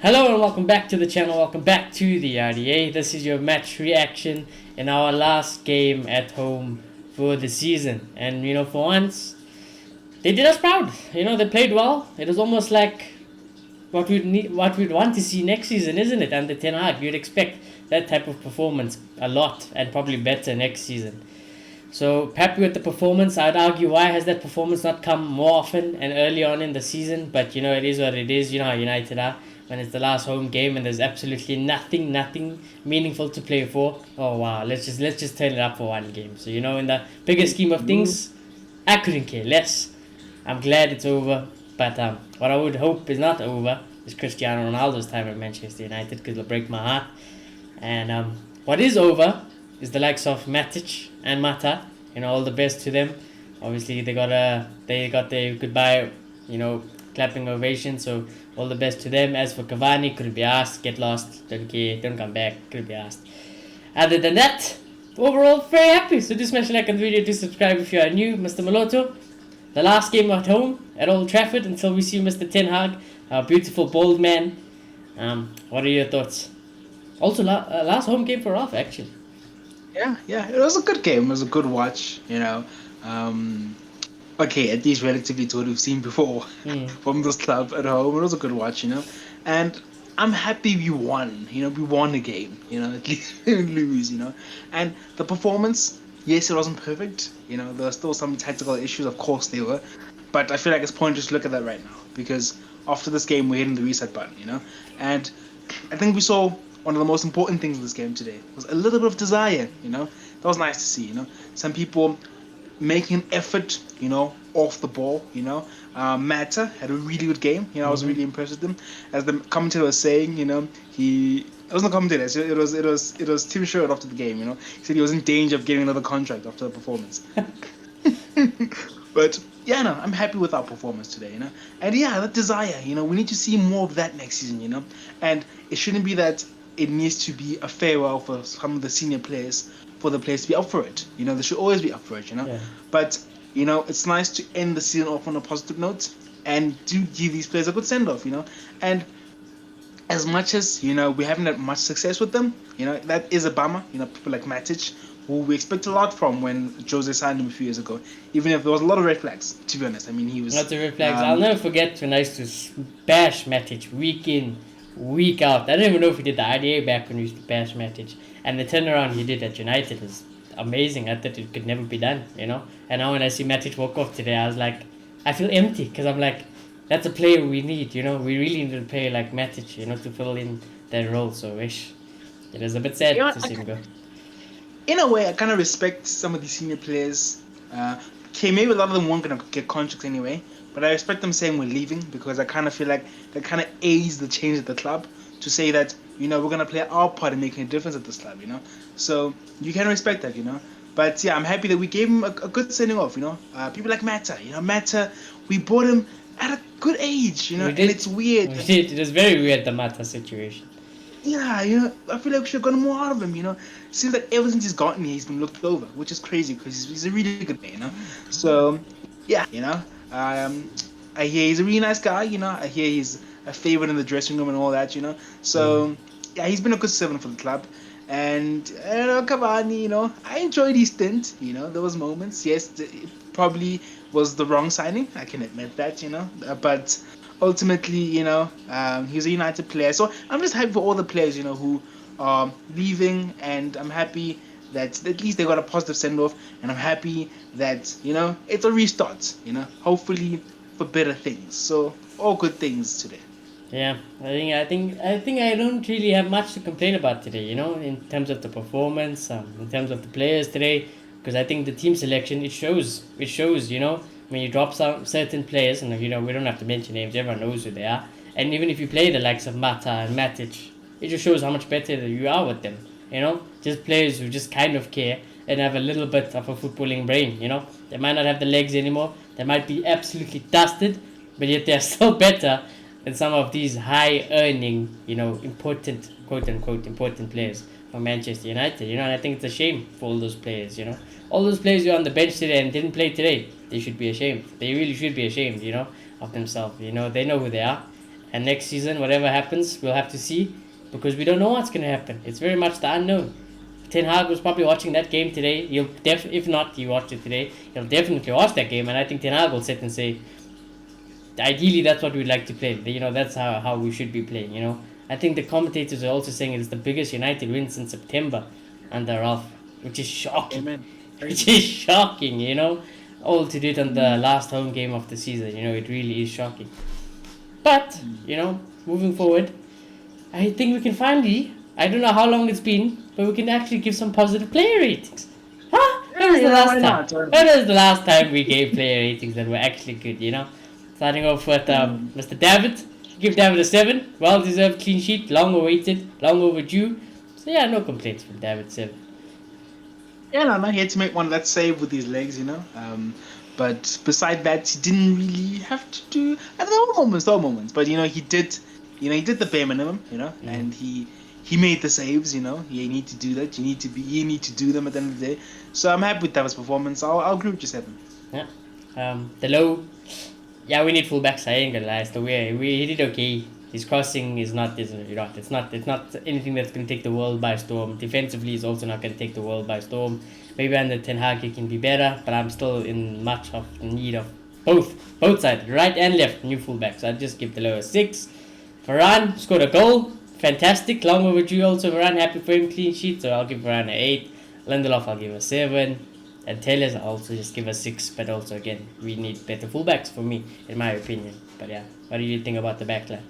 Hello and welcome back to the channel, welcome back to the RDA. This is your match reaction in our last game at home for the season. And for once, they did us proud. They played well. It was almost like what we'd want to see next season, isn't it? Under Ten Hag, you'd expect that type of performance a lot and probably better next season. So happy with the performance. I'd argue, why has that performance not come more often and early on in the season? But it is what it is. You know how United are when it's the last home game and there's absolutely nothing meaningful to play for. Oh wow, let's just turn it up for one game. So in the bigger scheme of things, I couldn't care less. I'm glad it's over. But what I would hope is not over is Cristiano Ronaldo's time at Manchester United, because it'll break my heart. And what is over is the likes of Matic and Mata. All the best to them. Obviously, they got their goodbye, clapping ovation. So all the best to them. As for Cavani, couldn't be asked. Get lost. Don't care. Don't come back. Couldn't be asked. Other than that, overall very happy. So do smash a like on the video. Do subscribe if you are new. Mr. Maloto, the last game at home at Old Trafford until we see Mr. Ten Hag, our beautiful bald man. What are your thoughts? Also, last home game for Ralph, actually. Yeah, it was a good game. It was a good watch, Okay, at least relatively to what we've seen before from this club at home. It was a good watch, and I'm happy we won. We won the game, at least we didn't lose, And the performance, yes, it wasn't perfect. There were still some tactical issues, of course there were, but I feel like it's pointless to look at that right now, because after this game we're hitting the reset button, And I think we saw one of the most important things in this game today was a little bit of desire, That was nice to see, Some people making an effort, off the ball, Mata had a really good game, I was really impressed with him. As the commentator was saying, it wasn't a commentator, it was Tim Sherwood after the game, He said he was in danger of getting another contract after the performance. But yeah, no, I'm happy with our performance today, And yeah, that desire, we need to see more of that next season, And it shouldn't be that it needs to be a farewell for some of the senior players, for the players to be up for it. They should always be up for it, Yeah. But, it's nice to end the season off on a positive note and do give these players a good send-off, And as much as, we haven't had much success with them, that is a bummer. People like Matic, who we expect a lot from when Jose signed him a few years ago, even if there was a lot of red flags, to be honest. I mean, he was... Lots of red flags. I'll never forget when I used to bash Matic week in, week out. I don't even know if he did the IDA back when we used to bash Matic. And the turnaround he did at United was amazing. I thought it could never be done, And now when I see Matic walk off today, I was like, I feel empty, because I'm like, that's a player we need, We really need a player like Matic, to fill in that role. So it is a bit sad to see him go. In a way, I kind of respect some of these senior players. Okay, maybe a lot of them weren't going to get contracts anyway, but I respect them saying we're leaving, because I kind of feel like that kind of aids the change at the club, to say that, we're going to play our part in making a difference at this club, So you can respect that, But yeah, I'm happy that we gave him a good sending off, People like Mata, Mata, we bought him at a good age, and it's weird. We did. It was very weird, the Mata situation. Yeah, I feel like we should have gotten more out of him, Seems like ever since he's gotten here, he's been looked over, which is crazy, because he's a really good player, So, yeah, I hear he's a really nice guy, I hear he's a favorite in the dressing room and all that, So, yeah, he's been a good servant for the club. And, Cavani, I enjoyed his stint, there was moments. Yes, it probably was the wrong signing, I can admit that, But ultimately, he's a United player. So I'm just happy for all the players, who are leaving, and I'm happy that at least they got a positive send-off, and I'm happy that, it's a restart, hopefully for better things. So all good things today. Yeah, I think I don't really have much to complain about today, in terms of the performance, in terms of the players today, because I think the team selection, it shows, when you drop some certain players, and we don't have to mention names, everyone knows who they are, and even if you play the likes of Mata and Matic, it just shows how much better you are with them, just players who just kind of care and have a little bit of a footballing brain, they might not have the legs anymore, they might be absolutely dusted, but yet they're still better than some of these high earning, important, quote unquote, important players for Manchester United, and I think it's a shame for all those players, all those players who are on the bench today and didn't play today, they should be ashamed. They really should be ashamed, of themselves, they know who they are, And next season, whatever happens, we'll have to see, because we don't know what's going to happen. It's very much the unknown. Ten Hag was probably watching that game today. If not, he watched it today. He'll definitely watch that game, and I think Ten Hag will sit and say, ideally, that's what we'd like to play. That's how we should be playing. I think the commentators are also saying it's the biggest United win since September under Ralph, which is shocking. Amen. Which is shocking. All to do it on the last home game of the season. It really is shocking. But moving forward, I think we can finally. I don't know how long it's been, but we can actually give some positive player ratings. Huh? When was the last time? When was the last time we gave player ratings that were actually good? Starting off with Mr. David. Give David a 7. Well deserved clean sheet. Long awaited. Long overdue. So yeah, no complaints from David 7. Yeah, no, he had to make one that save with his legs, But beside that, he didn't really have to do. And there were moments. But he did the bare minimum, and he made the saves, You need to do that. You need to do them at the end of the day. So I'm happy with David's performance. I'll agree with you 7. Yeah. The low. Yeah, we need fullbacks. I ain't gonna lie. So he did okay. His crossing is not. It's not anything that's gonna take the world by storm. Defensively, he's also not gonna take the world by storm. Maybe under Ten Hag he can be better, but I'm still in much of need of both sides, right and left, new fullbacks. I'd just give the low a 6. Varane scored a goal. Fantastic. Long overdue also. Varane, happy for him, clean sheet. So I'll give Varane an 8. Lindelof, I'll give a 7. And Taylor's I'll also just give a 6. But also, again, we need better fullbacks for me, in my opinion. But yeah, what do you think about the backline?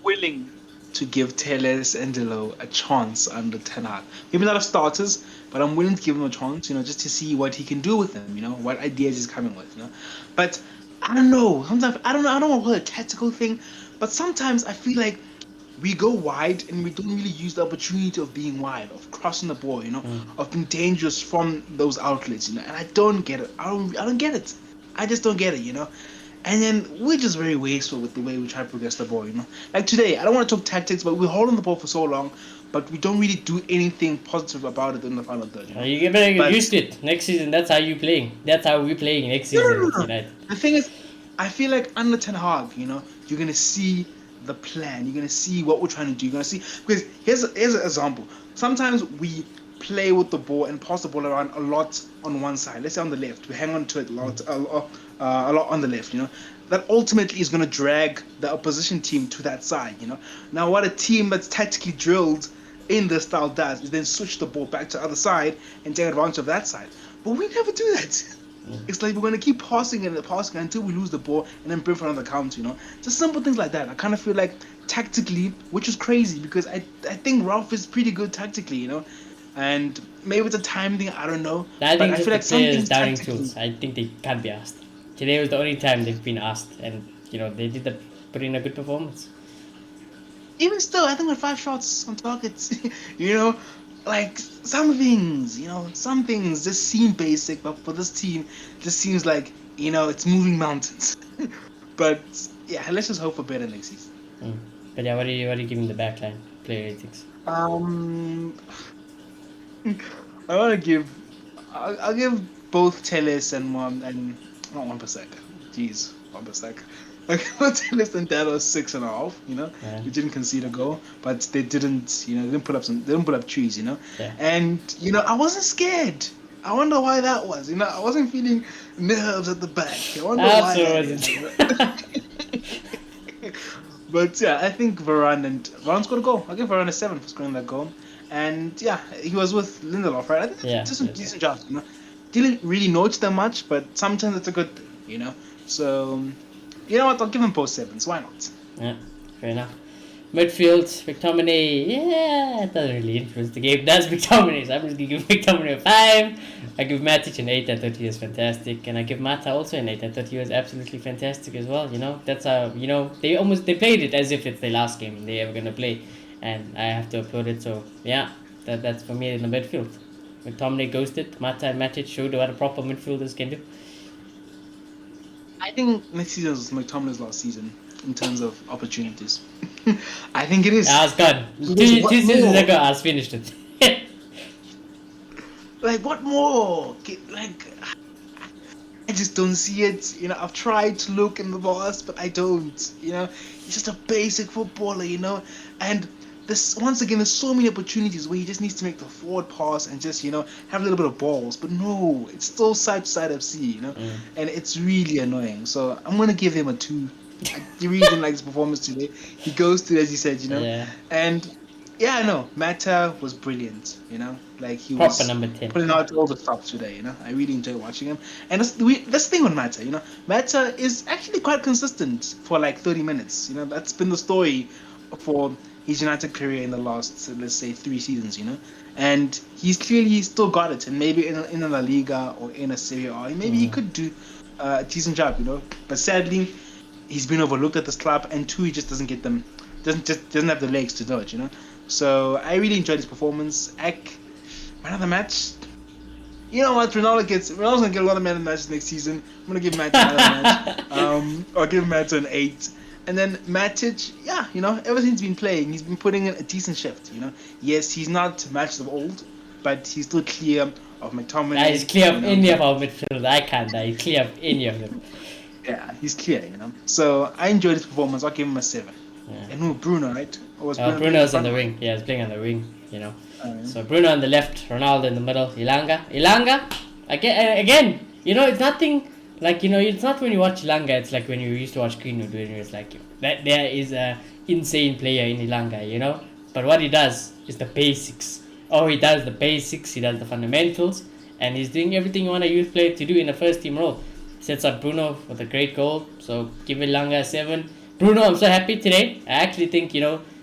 Willing to give Teles and Delo a chance under Ten Hag. Maybe not as starters, but I'm willing to give him a chance, just to see what he can do with them, what ideas he's coming with, But I don't know. Sometimes I don't want to call it a tactical thing, but sometimes I feel like we go wide and we don't really use the opportunity of being wide, of crossing the ball, of being dangerous from those outlets, and I don't get it. I don't get it. I just don't get it, And then we're just very wasteful with the way we try to progress the ball, Like today, I don't want to talk tactics, but we're holding the ball for so long, but we don't really do anything positive about it in the final third. You better get used to it. Next season, that's how you playing. That's how we're playing next season. No. The thing is, I feel like under Ten Hag, you're gonna see the plan. You're gonna see what we're trying to do. You're gonna see, because here's an example. Sometimes we play with the ball and pass the ball around a lot on one side. Let's say on the left, we hang on to it a lot on the left. That ultimately is gonna drag the opposition team to that side. Now what a team that's tactically drilled in this style does is then switch the ball back to the other side and take advantage of that side. But we never do that. It's like we're going to keep passing until we lose the ball and then bring for another counter, Just simple things like that. I kind of feel like tactically, which is crazy because I think Ralph is pretty good tactically, And maybe it's a time thing, I don't know. I feel like some things doubting tools. I think they can't be asked. Today was the only time they've been asked, and they did put in a good performance. Even still, I think with 5 shots on targets, like some things just seem basic, but for this team, it just seems like it's moving mountains. But yeah, let's just hope for better next season. But yeah, what are you giving the backline player ratings? I'll give both Teles and not Wan-Bissaka. Jeez, Wan-Bissaka. Teles and Dalo 6.5. Yeah. We didn't concede a goal, but they didn't. They didn't put up trees. Yeah. And I wasn't scared. I wonder why that was. I wasn't feeling nerves at the back. I wonder why. That is. But yeah, I think Varane's got a goal. I'll give Varane a 7 for scoring that goal. And yeah, he was with Lindelof, right? I think that's a decent job. Didn't really notice that much, but sometimes it's a good thing. So. You know what? I'll give him both 7s. Why not? Yeah, fair enough. Midfield, McTominay. Yeah, it doesn't really influence the game. That's McTominay. So I'm just gonna give McTominay a 5. I give Matic an 8. I thought he was fantastic, and I give Mata also an 8. I thought he was absolutely fantastic as well. That's how they played it as if it's their last game they ever gonna play, and I have to applaud it. So yeah, that's for me in the midfield. McTominay ghosted. Mata and Matic showed what a proper midfielders can do. I think next season was McTominay's last season in terms of opportunities. I think it is. I was gone. Two seasons ago, I was finished it. Like, what more? just don't see it. You know, I've tried to look in the past, but I don't. You know, he's just a basic footballer. You know, and this once again, there's so many opportunities where he just needs to make the forward pass and just have a little bit of balls. But no, it's still side to side FC. You know, and it's really annoying. So I'm gonna give him a 2. I really didn't like his performance today. He goes to, as you said, and. Yeah, I know. Mata was brilliant, like he Proper was number 10. putting out all the stops today, I really enjoy watching him. And that's the thing with Mata, Mata is actually quite consistent for like 30 minutes, that's been the story for his United career in the last, let's say, 3 seasons, and he's clearly still got it, and maybe in a La Liga or in a Serie A, maybe he could do a decent job, but sadly, he's been overlooked at this club, and 2, he just doesn't get them, doesn't have the legs to do it, So I really enjoyed his performance. Man of the match. You know what? Ronaldo's gonna get a lot of man of the matches next season. I'm gonna give Matt man of the match. I'll give Matt an 8. And then Matic, ever since he's been playing, he's been putting in a decent shift. Yes, he's not matches of old, but he's still clear of McTominay. Yeah, he's clear of any of our midfield. I can't. He's clear of any of them. Yeah, he's clear. So I enjoyed his performance. I'll give him a 7. Yeah. And who? Bruno, right? Or was Bruno's on the wing. Yeah, he's playing on the wing. So Bruno on the left, Ronaldo in the middle, Ilanga. Again, it's nothing like it's not when you watch Ilanga. It's like when you used to watch Greenwood, when it's like that there is a insane player in Ilanga, But what he does is the basics. He does the basics. He does the fundamentals, and he's doing everything you want a youth player to do in a first team role. Sets up Bruno with a great goal. So give Ilanga a 7. Bruno, I'm so happy today. I actually think,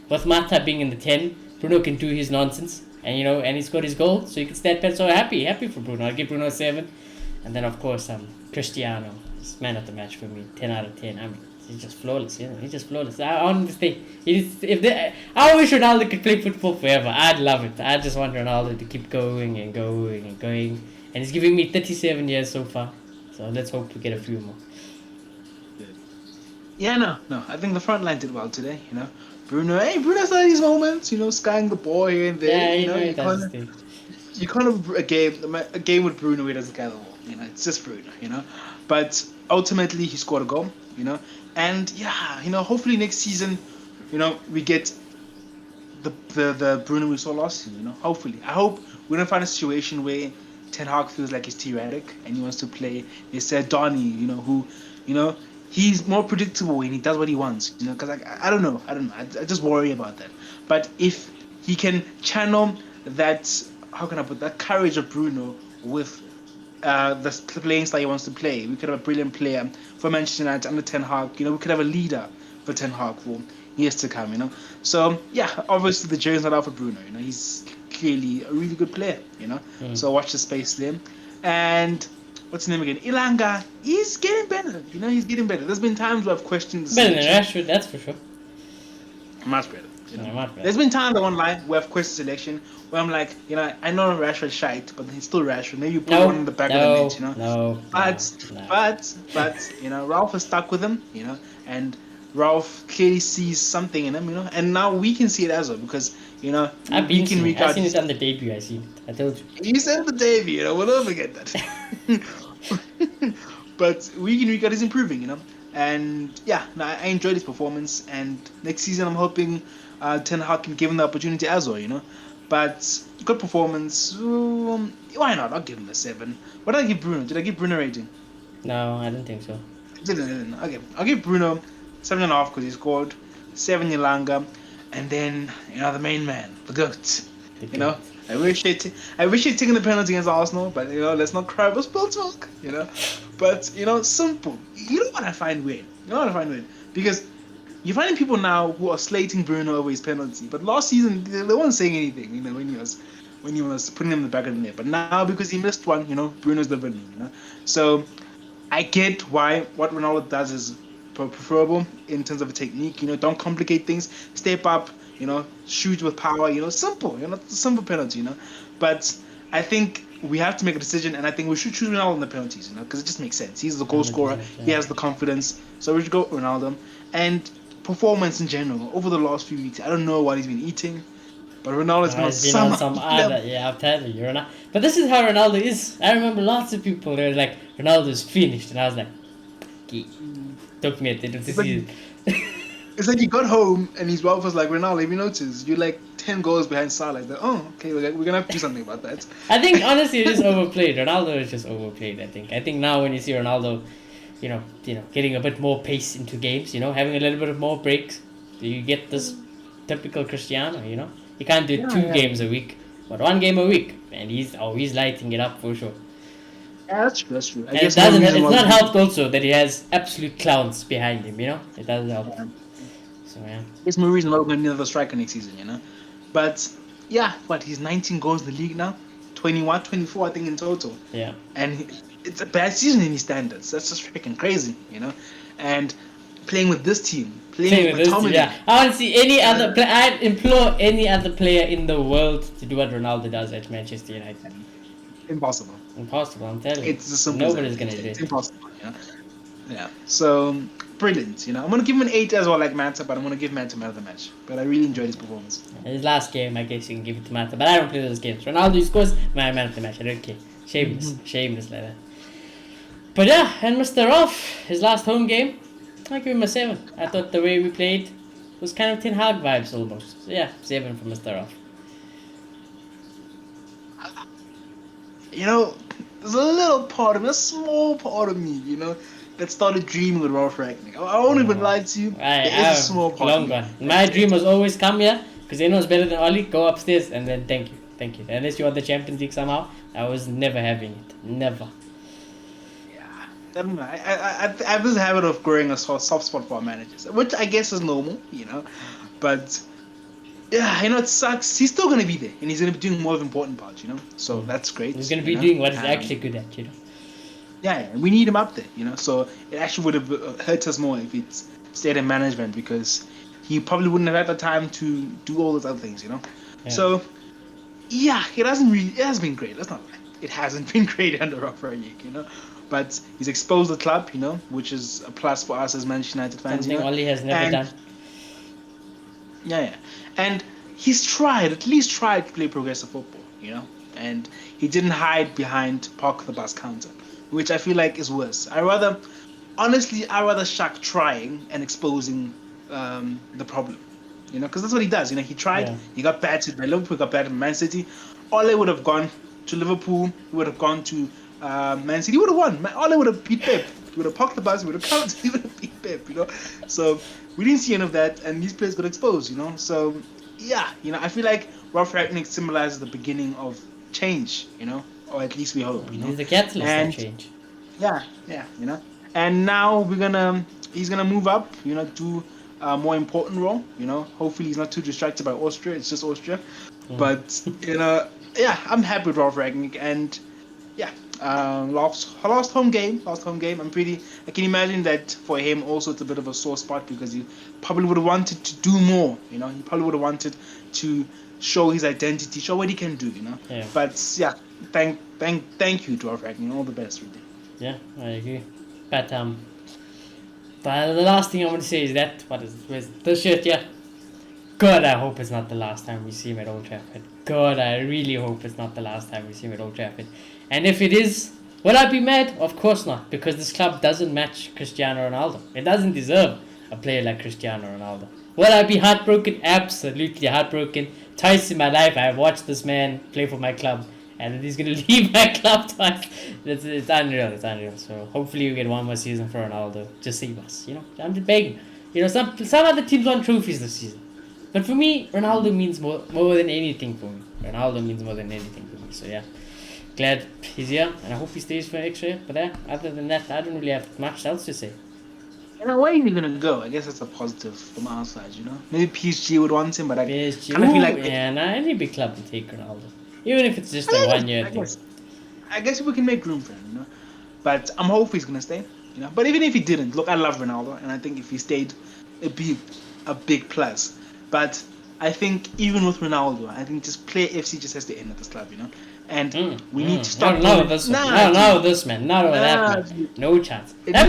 with Mata being in the 10, Bruno can do his nonsense. And, and he scored his goal, so you can stand back. So happy for Bruno. I'll give Bruno a 7. And then, of course, Cristiano is man of the match for me. 10 out of 10. I mean, he's just flawless. He's just flawless. I honestly, I wish Ronaldo could play football forever. I'd love it. I just want Ronaldo to keep going and going and going. And he's giving me 37 years so far. So let's hope to get a few more. Yeah, no. I think the front line did well today, Bruno's had these moments, skying the ball here and there. You kind of a game with Bruno where he doesn't carry the ball, it's just Bruno, But ultimately he scored a goal, and hopefully next season, we get the Bruno we saw last season, hopefully. I hope we don't find a situation where Ten Hag feels like he's tyrannic and he wants to play, they said Donny, who, he's more predictable and he does what he wants, because I don't know. I just worry about that. But if he can channel that, how can I put that courage of Bruno with the playing style he wants to play, we could have a brilliant player for Manchester United under Ten Hag. We could have a leader for Ten Hag for years to come. So yeah, obviously the jury's not out for Bruno. He's clearly a really good player. So watch the space there. And what's his name again? Ilanga. He's getting better. He's getting better. There's been times where I've questioned the better than Rashford, that's for sure. Much better. There's been times online where I've questioned selection where I'm like, I know Rashford's shite, but he's still Rashford. Maybe you put one in the back of the net, But Ralph is stuck with him, and Ralph clearly sees something in him, and now we can see it as well because I've seen it on the debut. I told you. He said the debut, we'll never forget that. But we can regard he's improving, and yeah, I enjoyed his performance. And next season, I'm hoping Ten Hag can give him the opportunity as well, But good performance. Why not? I'll give him a 7. What did I give Bruno? Did I give Bruno a rating? No, I didn't think so. Didn't. Okay, I'll give Bruno 7.5 because he scored. 7 Ilanga, and then the main man, the GOAT. I wish they'd taken the penalty against Arsenal, but let's not cry about spilled milk. But simple. You know what I find weird? Because you're finding people now who are slating Bruno over his penalty, but last season they weren't saying anything. When he was putting him in the back of the net, but now because he missed one, Bruno's the villain. So I get why what Ronaldo does is preferable in terms of a technique. Don't complicate things. Step up. Shoot with power. Simple. Simple penalty. But I think we have to make a decision, and I think we should choose Ronaldo in the penalties. Because it just makes sense. He's the goal scorer. Yeah. He has the confidence. So we should go Ronaldo. And performance in general over the last few weeks. I don't know what he's been eating. But Ronaldo's been on He's been on some some other other, yeah, I'm telling you, Ronaldo. But this is how Ronaldo is. I remember lots of people, they were like, Ronaldo's finished. And I was like, okay, took me at the end of the It's like, season. it's like he got home and his wife was like, Ronaldo, have you noticed? You're like 10 goals behind Salah. Like, oh, okay, we're going to have to do something about that. I think, honestly, it is overplayed. Ronaldo is just overplayed, I think. I think now when you see Ronaldo, getting a bit more pace into games, having a little bit of more breaks, you get this typical Cristiano, You can't do two games a week, but one game a week, and he's lighting it up for sure. Yeah, that's true. That's true. I And guess it's not helped also that he has absolute clowns behind him, It doesn't help. Yeah. So yeah. There's more reason why we're going to need another striker next season, But yeah, he's 19 goals in the league now, 24 I think in total. Yeah. And it's a bad season in his standards. That's just freaking crazy, And playing with this team, playing with Tommy. Yeah. I want to see any other player. I implore any other player in the world to do what Ronaldo does at Manchester United. Impossible. Impossible, I'm telling you. It's as simple as Nobody's going to do it. It's impossible, Yeah. So, brilliant, I'm going to give him an 8 as well, like Manta, but I'm going to give Manta man of the match. But I really enjoyed his performance. His last game, I guess you can give it to Manta, but I don't play those games. Ronaldo scores, my man of the match. I don't care. Shameless like that. But yeah, and Mr. Rolf, his last home game, I give him a 7. I thought the way we played was kind of Ten Hag vibes almost. So yeah, 7 for Mr. Rolf. There's a little part of me, a small part of me, that started dreaming with Ralph Ragnick. I won't even lie to you. There is a small part long of me. gone. My dream was always come here, because they know it's better than Oli, go upstairs, and then thank you. Unless you want the Champions League somehow, I was never having it. Never. I don't know. I have this habit of growing a soft spot for our managers, which I guess is normal, But yeah, it sucks. He's still gonna be there, and he's gonna be doing more of important parts, So that's great. He's gonna be doing what he's actually good at, Yeah, we need him up there, So it actually would have hurt us more if it's stayed in management, because he probably wouldn't have had the time to do all those other things, Yeah. So yeah, it has been great. Let's not lie. It hasn't been great under Ralph Rangnick, But he's exposed the club, which is a plus for us as Manchester United fans. Something Oli has never done. Yeah. And he's at least tried to play progressive football, And he didn't hide behind park the bus counter, which I feel like is worse. I rather Shaq trying and exposing the problem, because that's what he does. He tried, he got battered by Liverpool, got battered by Man City. Ole would have gone to Liverpool, he would have gone to Man City, would have won. Ole would have beat Pep. He would have parked the bus, he would have counted, he would have beat Pep, So we didn't see any of that, and these players got exposed, So yeah, I feel like Ralph Rangnick symbolizes the beginning of change, or at least we hope, He's the catalyst of change. Yeah, And now he's gonna move up, to a more important role, Hopefully he's not too distracted by Austria. It's just Austria, but yeah, I'm happy with Ralph Rangnick, and yeah, last home game. I can imagine that for him also it's a bit of a sore spot, because he probably would have wanted to do more. He probably would have wanted to show his identity, show what he can do. Yeah. But yeah, thank you to Ralph Rangnick. All the best, really. Yeah, I agree. But the last thing I want to say is that where's the shirt? Yeah. God, I hope it's not the last time we see him at Old Trafford. God, I really hope it's not the last time we see him at Old Trafford. And if it is, will I be mad? Of course not, because this club doesn't match Cristiano Ronaldo. It doesn't deserve a player like Cristiano Ronaldo. Will I be heartbroken? Absolutely heartbroken. Twice in my life I have watched this man play for my club, and he's going to leave my club twice. It's unreal. So hopefully we get one more season for Ronaldo. Just save us, I'm just begging. Some other teams won trophies this season. But for me, Ronaldo means more than anything for me. So yeah, glad he's here, and I hope he stays for an extra year. But other than that, I don't really have much else to say. Where is he gonna go? I guess that's a positive from our side, Maybe PSG would want him, but I PSG, kind of feel like any big club would take Ronaldo, even if it's just a 1 year thing. I guess we can make room for him, But I'm hoping he's gonna stay, But even if he didn't, look, I love Ronaldo, and I think if he stayed, it'd be a big plus. But I think even with Ronaldo, I think just play FC just has to end at this club, And we need to stop. Not with this man. Not with that man. No chance. That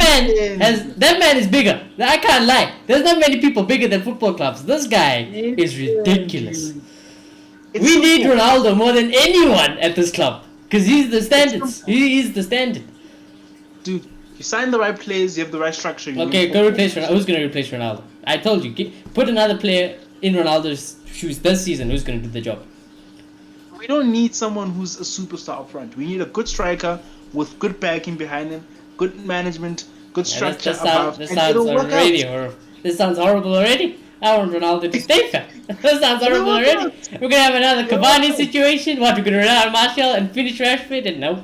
man is bigger. I can't lie. There's not many people bigger than football clubs. This guy is ridiculous. We need Ronaldo more than anyone at this club because he's the standards. He is the standard. Dude, you sign the right players, you have the right structure. Okay, go replace Ronaldo. Who's going to replace Ronaldo? I told you, put another player in Ronaldo's shoes this season. Who's going to do the job? We don't need someone who's a superstar up front. We need a good striker with good backing behind him, good management, good structure above. This sounds horrible already. I want Ronaldo to stay fat. This sounds horrible already. We're going to have another Cavani situation. What, we're going to run out Martial and finish Rashford? And nope.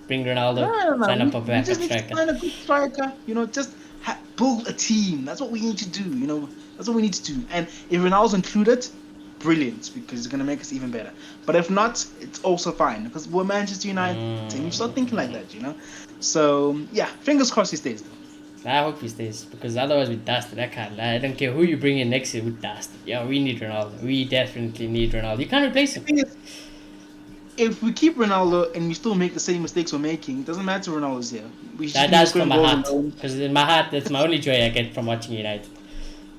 Bring Ronaldo. No. Sign up a backup just striker. Find a good striker. Just build a team. That's what we need to do. That's what we need to do. And if Ronaldo's included, brilliant, because it's gonna make us even better. But if not, it's also fine because we're Manchester United and you start thinking like that. So yeah, fingers crossed he stays though. I hope he stays because otherwise we dusted. I can't lie. I don't care who you bring in next year. We dusted. Yeah, we need Ronaldo. We definitely need Ronaldo. You can't replace him. If we keep Ronaldo and we still make the same mistakes we're making, it doesn't matter Ronaldo's here. That's from my heart. Because in my heart, that's my only joy I get from watching United.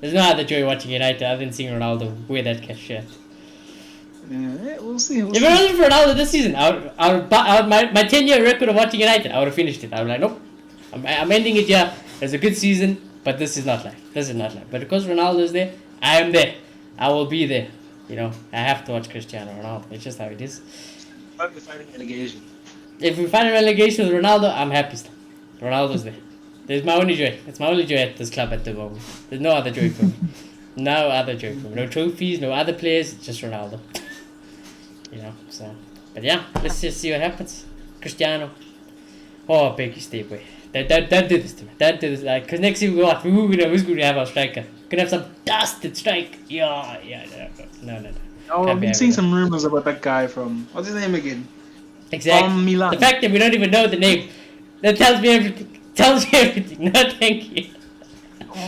There's no other joy watching United other than seeing Ronaldo wear that shirt. Yeah, we'll see. If it wasn't for Ronaldo this season, my 10-year record of watching United, I would have finished it. I was like, nope. I'm ending it here. It's a good season, but this is not life. But because Ronaldo is there, I am there. I will be there. I have to watch Cristiano Ronaldo. It's just how it is. But we're fighting relegation. If we find a relegation with Ronaldo, I'm happy still. Ronaldo's there. There's my only joy. It's my only joy at this club at the moment. There's no other joy for me. No other joy for me. No trophies, no other players, just Ronaldo. But yeah, let's just see what happens. Cristiano. Oh, I beg you, stay away. Don't do this to me. Don't do this. Because next year, who's going to have our striker? Going to have some dusted strike. Yeah, no. Oh, I've been seeing some rumors about that guy from... What's his name again? Exactly. From Milan. The fact that we don't even know the name, that tells me everything. No, thank you.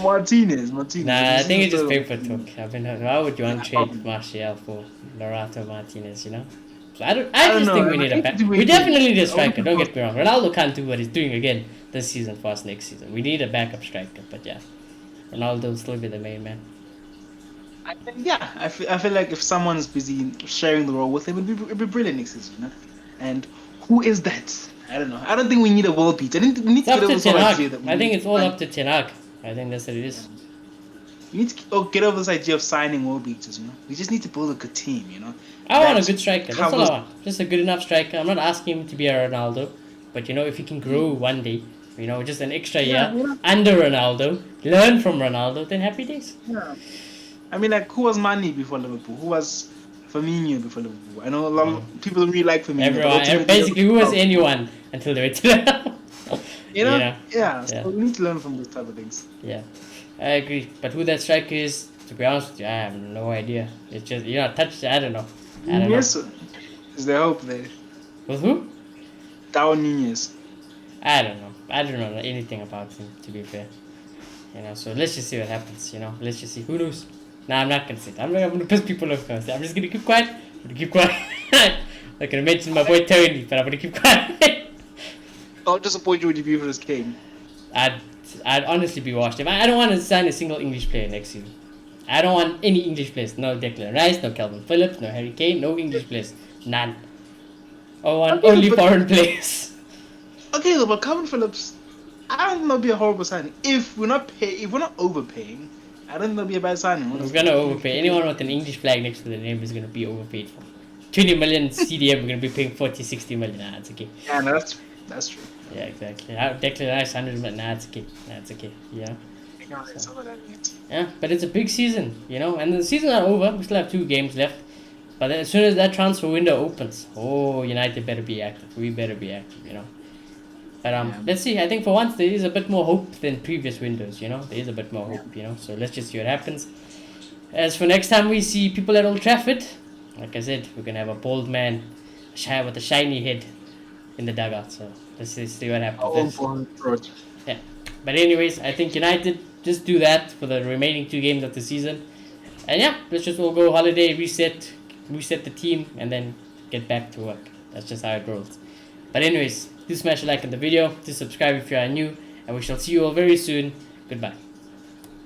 Martinez. Nah, I think it's just paper talk. Why would you untrade Martial for Lautaro Martinez, So I just think we need a back. We definitely need a striker, don't get me wrong. Ronaldo can't do what he's doing again this season for us next season. We need a backup striker, but yeah. Ronaldo will still be the main man. I feel like if someone's busy sharing the role with him, it'd be brilliant next season, And who is that? I don't know. I don't think we need a world beat. We need to get over this idea that I think it's all up to Ten Hag. I think that's what it is. We need to get over this idea of signing world beaters, We just need to build a good team, I want a good striker. That's all I want. Just a good enough striker. I'm not asking him to be a Ronaldo, but if he can grow one day, just an extra year under Ronaldo, learn from Ronaldo, then happy days. Yeah. I mean, who was Mane before Liverpool? Who was Firmino before Liverpool? I know a lot of people don't really like Firmino. Everyone, basically, who was anyone until they went to Liverpool? So we need to learn from those type of things. Yeah, I agree. But who that striker is, to be honest with you, I have no idea. It's just, I don't know. Yes, is there hope there? With who? Darwin Nunez. I don't know. I don't know anything about him, to be fair. So let's just see what happens, Let's just see. Who knows? Nah, I'm not going to say that. I'm going to piss people off. I'm just going to keep quiet. I'm going to mention my boy Tony, but I'm going to keep quiet. I'll disappoint you when you be for this game. I'd honestly be washed. I don't want to sign a single English player next season. I don't want any English players. No Declan Rice, no Calvin Phillips, no Harry Kane, no English players. None. Only foreign players. Okay, but Calvin Phillips, I don't think that'll be a horrible signing. If we're not overpaying, I don't think that'll be a bad signing. We're gonna overpay. Anyone with an English flag next to the name is gonna be overpaid for. 20 million CDM, we're gonna be paying 40-60 million. Nah, it's okay. Yeah, no, that's true. Yeah, exactly. Declan Rice 100 million. Nah, it's okay. Yeah. Yeah, but it's a big season, and the season's not over. We still have 2 games left. But then as soon as that transfer window opens, United better be active. We better be active, But let's see. I think for once there is a bit more hope than previous windows, There is a bit more hope, So let's just see what happens. As for next time we see people at Old Trafford, like I said, we're going to have a bald man with a shiny head in the dugout. So let's see what happens. Yeah. But anyways, I think United just do that for the remaining 2 games of the season. And yeah, let's just all go holiday, reset the team, and then get back to work. That's just how it rolls. But anyways, do smash a like on the video, do subscribe if you are new, and we shall see you all very soon. Goodbye.